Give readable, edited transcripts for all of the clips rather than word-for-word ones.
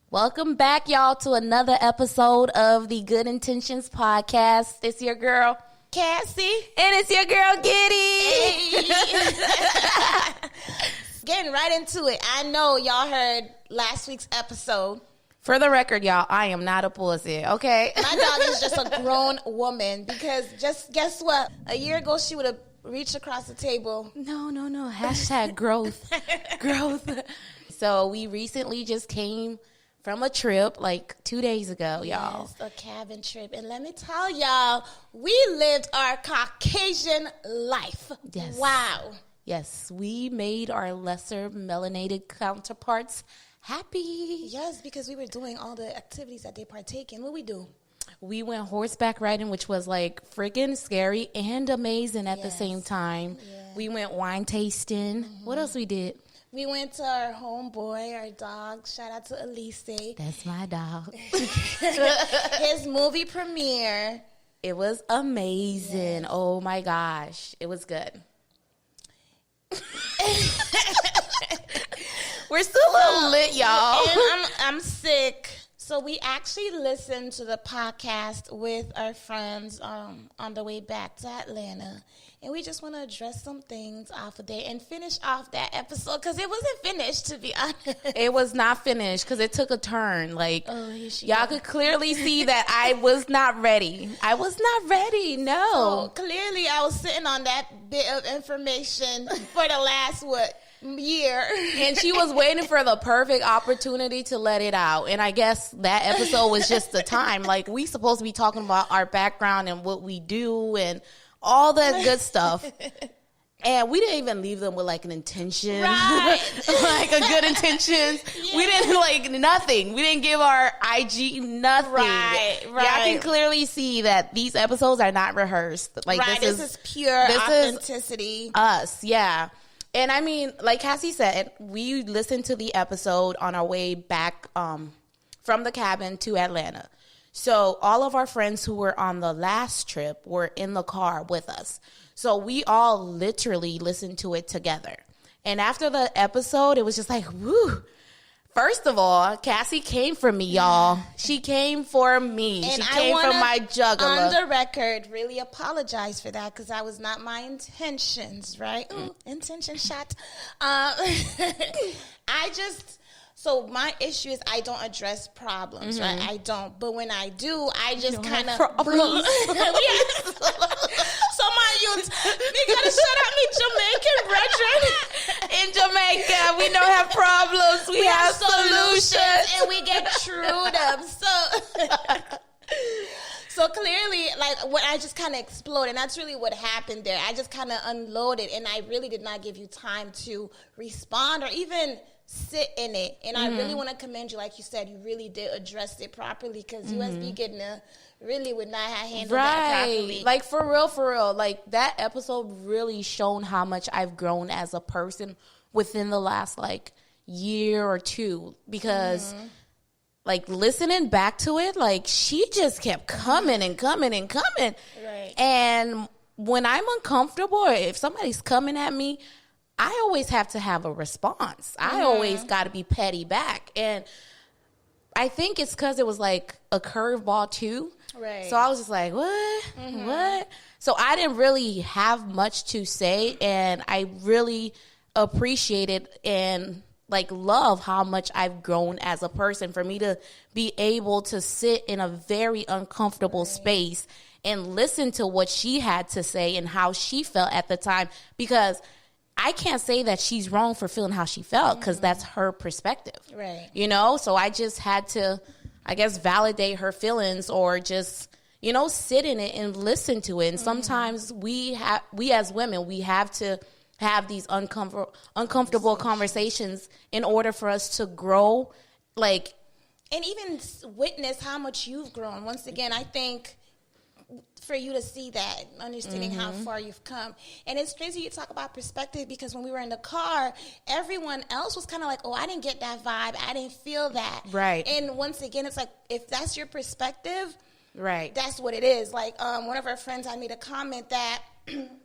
Welcome back, y'all, to another episode of the Good Intentions Podcast. It's your girl, Cassie. And it's your girl, Giddy. Hey. Getting right into it. I know y'all heard last week's episode. For the record, y'all, I am not a pussy, okay? My dog is just a grown woman because just guess what? A year ago, she would have reached across the table. No. Hashtag growth. Growth. So we recently just came from a trip like 2 days ago, y'all. Yes, a cabin trip. And let me tell y'all, we lived our Caucasian life. Yes. Wow. Yes, we made our lesser melanated counterparts happy. Yes, because we were doing all the activities that they partake in. What we do? We went horseback riding, which was like freaking scary and amazing at the same time. Yeah. We went wine tasting. Mm-hmm. What else we did? We went to our homeboy, our dog. Shout out to Elise. That's my dog. His movie premiere. It was amazing. Yes. Oh my gosh. It was good. We're still a little lit, y'all. And I'm sick. So we actually listened to the podcast with our friends on the way back to Atlanta. And we just want to address some things off of there and finish off that episode because it wasn't finished, to be honest. It was not finished because it took a turn. Like, y'all could clearly see that I was not ready. I was not ready, no. So clearly I was sitting on that bit of information for the last, year. And she was waiting for the perfect opportunity to let it out. And I guess that episode was just the time. Like, we supposed to be talking about our background and what we do and all that good stuff. And we didn't even leave them with like an intention. Right. Like a good intentions. Yeah. We didn't like nothing. We didn't give our IG nothing. Right. Y'all can clearly see that these episodes are not rehearsed. Like this is pure authenticity. Us, yeah. And I mean, like Cassie said, we listened to the episode on our way back from the cabin to Atlanta. So all of our friends who were on the last trip were in the car with us. So we all literally listened to it together. And after the episode, it was just like, woo. First of all, Cassie came for me, y'all. She came for me. And she came for my jugular. On the record, really apologize for that because that was not my intentions, right? Intention shot. So my issue is I don't address problems, right? I don't. But when I do, I just kind of... Yes. So my youth, we got to shout out me Jamaican brethren. In Jamaica, we don't have problems. We have solutions. And we get through them. So clearly, like, when I just kind of exploded, and that's really what happened there. I just kind of unloaded, and I really did not give you time to respond or even sit in it. And I really want to commend you. Like you said, you really did address it properly because USB getting really would not have handled that properly. Like, for real. Like, that episode really shown how much I've grown as a person within the last, like, year or two. Because, like, listening back to it, like, she just kept coming and coming and coming. Right. And when I'm uncomfortable or if somebody's coming at me, I always have to have a response. I always got to be petty back. And I think it's because it was like a curveball too. Right. So I was just like, what? What? So I didn't really have much to say. And I really appreciated and like love how much I've grown as a person. For me to be able to sit in a very uncomfortable space and listen to what she had to say and how she felt at the time. Because I can't say that she's wrong for feeling how she felt because that's her perspective. Right. You know, so I just had to, I guess, validate her feelings or just, you know, sit in it and listen to it. And sometimes we as women, we have to have these uncomfortable conversations in order for us to grow, like. And even witness how much you've grown. Once again, I think for you to see that, understanding how far you've come. And it's crazy you talk about perspective because when we were in the car, everyone else was kind of like, oh, I didn't get that vibe. I didn't feel that. Right. And once again, it's like, if that's your perspective, right, that's what it is. Like one of our friends, I made a comment that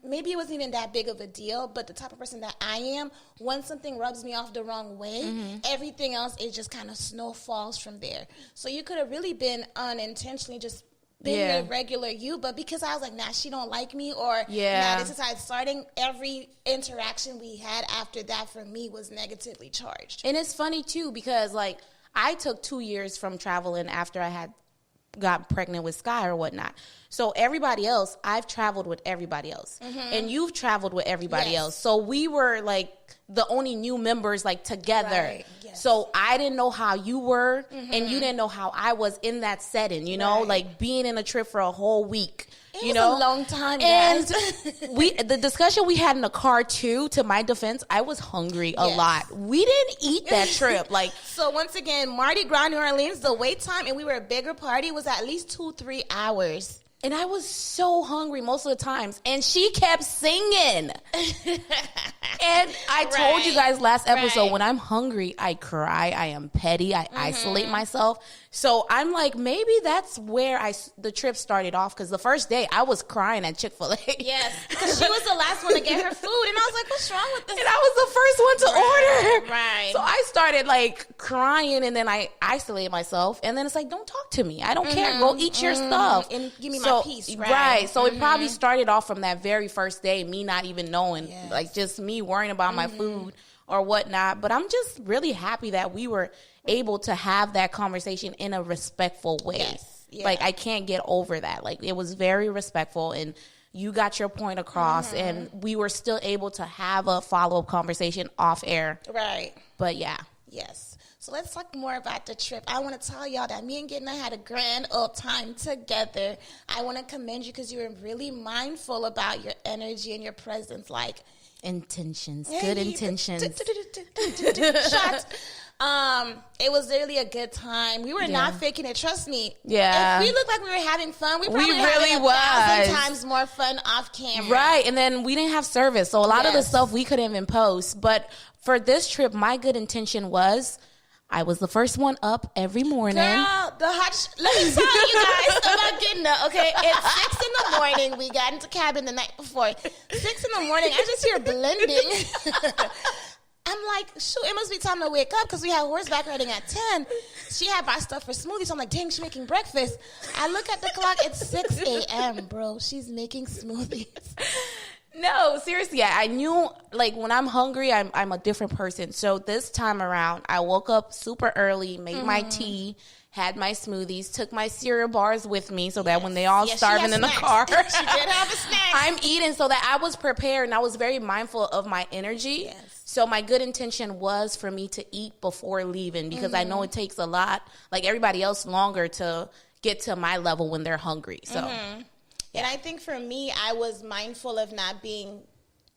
maybe it wasn't even that big of a deal, but the type of person that I am, once something rubs me off the wrong way, everything else, it just kind of snowfalls from there. So you could have really been unintentionally just being a regular you, but because I was like, nah, she don't like me, or nah, this is how it's starting, every interaction we had after that for me was negatively charged. And it's funny too, because like I took 2 years from traveling after I had got pregnant with Sky or whatnot. So everybody else, I've traveled with everybody else. And you've traveled with everybody else. So we were like the only new members like together. Right. Yes. So I didn't know how you were and you didn't know how I was in that setting, you know, like being in a trip for a whole week. It you was know, a long time, guys. And the discussion we had in the car too, to my defense, I was hungry a lot. We didn't eat that trip. Like, so once again, Mardi Gras, New Orleans, the wait time, and we were a bigger party, was at least 2-3 hours. And I was so hungry most of the times. And she kept singing. And I told you guys last episode, when I'm hungry, I cry. I am petty. I isolate myself. So I'm like, maybe that's where the trip started off. Because the first day, I was crying at Chick-fil-A. Yes. Because she was the last one to get her food. And I was like, what's wrong with this? And I was the first one to order. Right. So I started like crying. And then I isolated myself. And then it's like, don't talk to me. I don't care. Go eat your stuff. And give me my peace. Right. So it probably started off from that very first day, me not even knowing, like just me worrying about my food or whatnot. But I'm just really happy that we were able to have that conversation in a respectful way. Yes. Yeah. Like I can't get over that. Like it was very respectful and you got your point across and we were still able to have a follow-up conversation off air. Right. But yeah. Yes. So let's talk more about the trip. I want to tell y'all that me and Gidna had a grand old time together. I want to commend you because you were really mindful about your energy and your presence. Like intentions, good intentions. Shots. It was really a good time. We were not faking it. Trust me. Yeah. If we looked like we were having fun, we probably really having 1,000 times more fun off camera. Right. And then we didn't have service. So a lot of the stuff we couldn't even post. But for this trip, my good intention was I was the first one up every morning. Girl, let me tell you guys about Gidna, okay? It's 6 in the morning. We got into cabin the night before. 6 in the morning, I just hear blending. I'm like, shoot, it must be time to wake up because we had horseback riding at 10. She had bought stuff for smoothies. So I'm like, dang, she's making breakfast. I look at the clock. It's 6 a.m., bro. She's making smoothies. No, seriously, I knew, like, when I'm hungry, I'm a different person. So this time around, I woke up super early, made my tea, had my smoothies, took my cereal bars with me so that when they all starving in the car, she did have a snack. I'm eating so that I was prepared and I was very mindful of my energy. Yes. So my good intention was for me to eat before leaving because I know it takes a lot, like everybody else, longer to get to my level when they're hungry. So. And I think for me, I was mindful of not being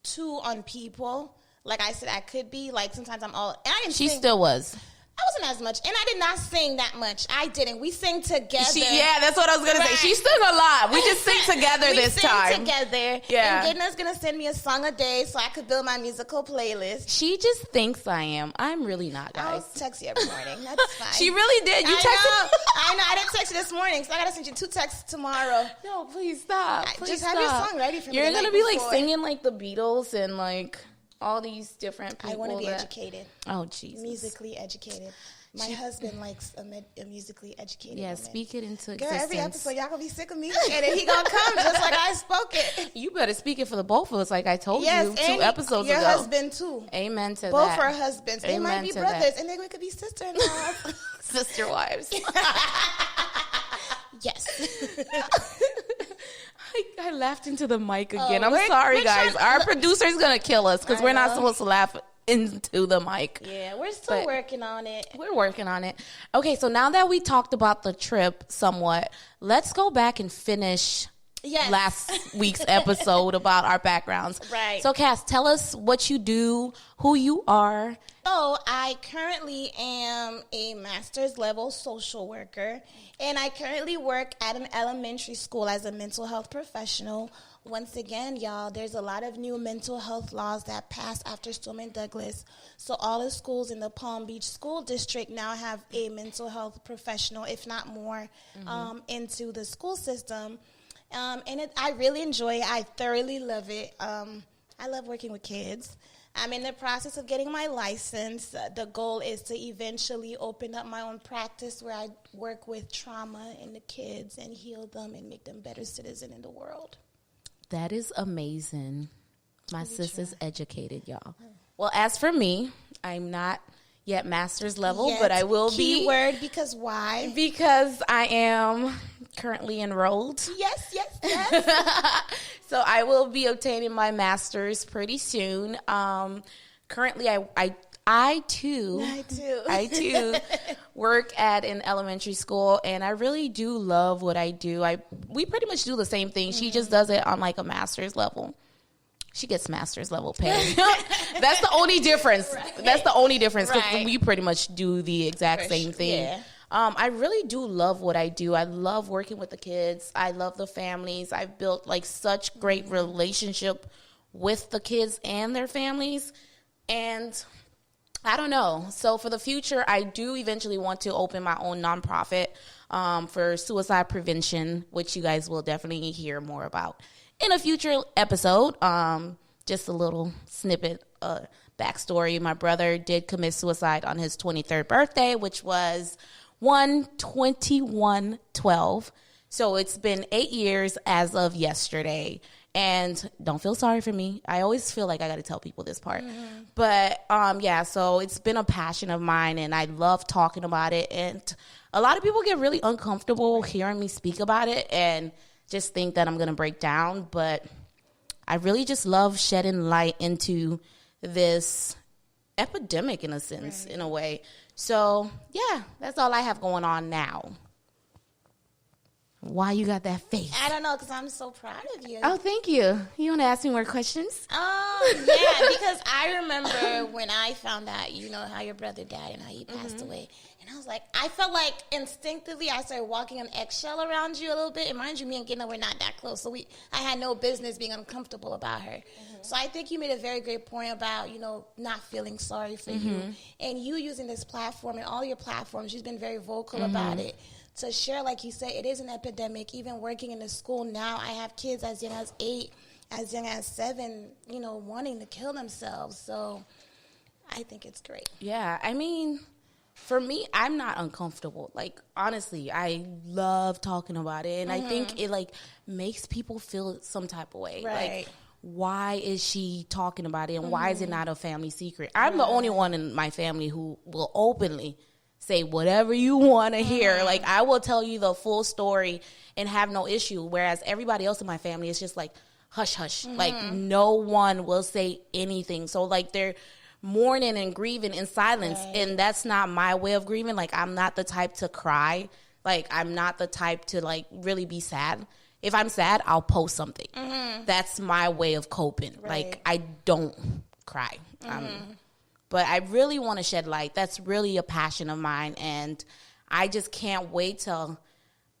too on people. Like I said, I could be. Like sometimes I'm all. And I didn't she still was. I wasn't as much. And I did not sing that much. I didn't. We sang together. Yeah, that's what I was going to say. She sang a lot. We just sing together this time. We sing together. Yeah. And Gidna's going to send me a song a day so I could build my musical playlist. She just thinks I am. I'm really not, guys. I'll text you every morning. That's fine. She really did. You texted me? I know. I didn't text you this morning, so I got to send you 2 texts tomorrow. No, please stop. Please just have your song ready for me. You're going to be like singing like the Beatles and like all these different people. I want to be educated. Oh, Jesus. Musically educated. My husband likes a musically educated woman. Speak it into existence. Girl, every episode, y'all gonna be sick of me. And then he gonna come just like I spoke it. You better speak it for the both of us like I told you 2 episodes your ago. Your husband, too. Amen to both that. Both our husbands. They might be brothers, and then we could be sister-in-laws. Sister wives. Yes. I laughed into the mic again. I'm sorry, guys. Our producer's gonna kill us because we're not supposed to laugh into the mic. Yeah, we're still working on it. We're working on it. Okay, so now that we talked about the trip somewhat, let's go back and finish last week's episode about our backgrounds. Right. So, Cass, tell us what you do, who you are. So, I currently am a master's level social worker, and I currently work at an elementary school as a mental health professional. Once again, y'all, there's a lot of new mental health laws that passed after Storm Douglas. So all the schools in the Palm Beach School District now have a mental health professional, if not more, into the school system. I really enjoy it. I thoroughly love it. I love working with kids. I'm in the process of getting my license. The goal is to eventually open up my own practice where I work with trauma in the kids and heal them and make them better citizens in the world. That is amazing. My sis is educated, y'all. Well, as for me, I'm not yet master's level, but I will be. Keyword, because why? Because I am currently enrolled. Yes. So I will be obtaining my master's pretty soon. Currently, I too work at an elementary school, and I really do love what I do. We pretty much do the same thing. She just does it on like a master's level. She gets master's level pay. That's the only difference. Right. That's the only difference because we pretty much do the exact same thing. Yeah. I really do love what I do. I love working with the kids. I love the families. I've built like such great relationship with the kids and their families. And I don't know. So for the future, I do eventually want to open my own nonprofit for suicide prevention, which you guys will definitely hear more about in a future episode. Just a little snippet, backstory. My brother did commit suicide on his 23rd birthday, which was 1/21/12. So it's been 8 years as of yesterday. And don't feel sorry for me. I always feel like I got to tell people this part. Mm-hmm. But, so it's been a passion of mine, and I love talking about it. And a lot of people get really uncomfortable hearing me speak about it and just think that I'm going to break down. But I really just love shedding light into this epidemic, in a sense, in a way. So, yeah, that's all I have going on now. Why you got that face? I don't know, because I'm so proud of you. Oh, thank you. You want to ask me more questions? Yeah, because I remember when I found out, how your brother died and how he passed away. And I was like, I felt like instinctively I started walking on eggshell around you a little bit. And mind you, me and Gina were not that close. So I had no business being uncomfortable about her. Mm-hmm. So I think you made a very great point about, not feeling sorry for you. And you using this platform and all your platforms, you've been very vocal about it. To share, like you said, it is an epidemic. Even working in the school now, I have kids as young as 8, as young as 7, wanting to kill themselves. So I think it's great. Yeah, I mean, for me, I'm not uncomfortable. Like, honestly, I love talking about it. And I think it, makes people feel some type of way. Right. Like, why is she talking about it? And why is it not a family secret? I'm the only one in my family who will openly say whatever you want to hear. Like, I will tell you the full story and have no issue. Whereas everybody else in my family is just like, hush, hush. Like, no one will say anything. So, like, they're mourning and grieving in silence. Right. And that's not my way of grieving. Like, I'm not the type to cry. Like, I'm not the type to, like, really be sad. If I'm sad, I'll post something. That's my way of coping. Right. Like, I don't cry. But I really want to shed light. That's really a passion of mine. And I just can't wait till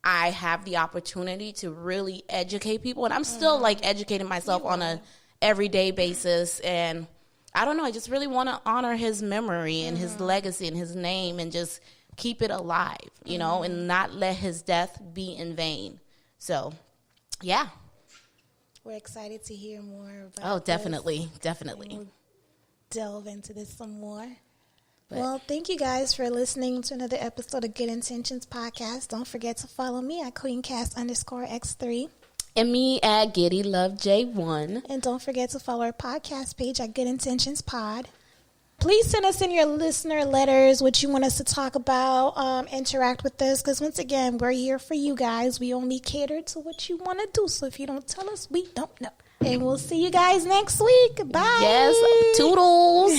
I have the opportunity to really educate people. And I'm still, educating myself on a everyday basis. And I don't know. I just really want to honor his memory and his legacy and his name and just keep it alive, and not let his death be in vain. So, yeah. We're excited to hear more about Oh, definitely. Definitely. Delve into this some more. Well, thank you guys for listening to another episode of Good Intentions Podcast. Don't forget to follow me at QueenCast_X3. And me at Giddy Love J1. And don't forget to follow our podcast page at Good Intentions Pod. Please send us in your listener letters, what you want us to talk about, interact with us, because once again, we're here for you guys. We only cater to what you want to do. So if you don't tell us, we don't know. And we'll see you guys next week. Bye. Yes, toodles.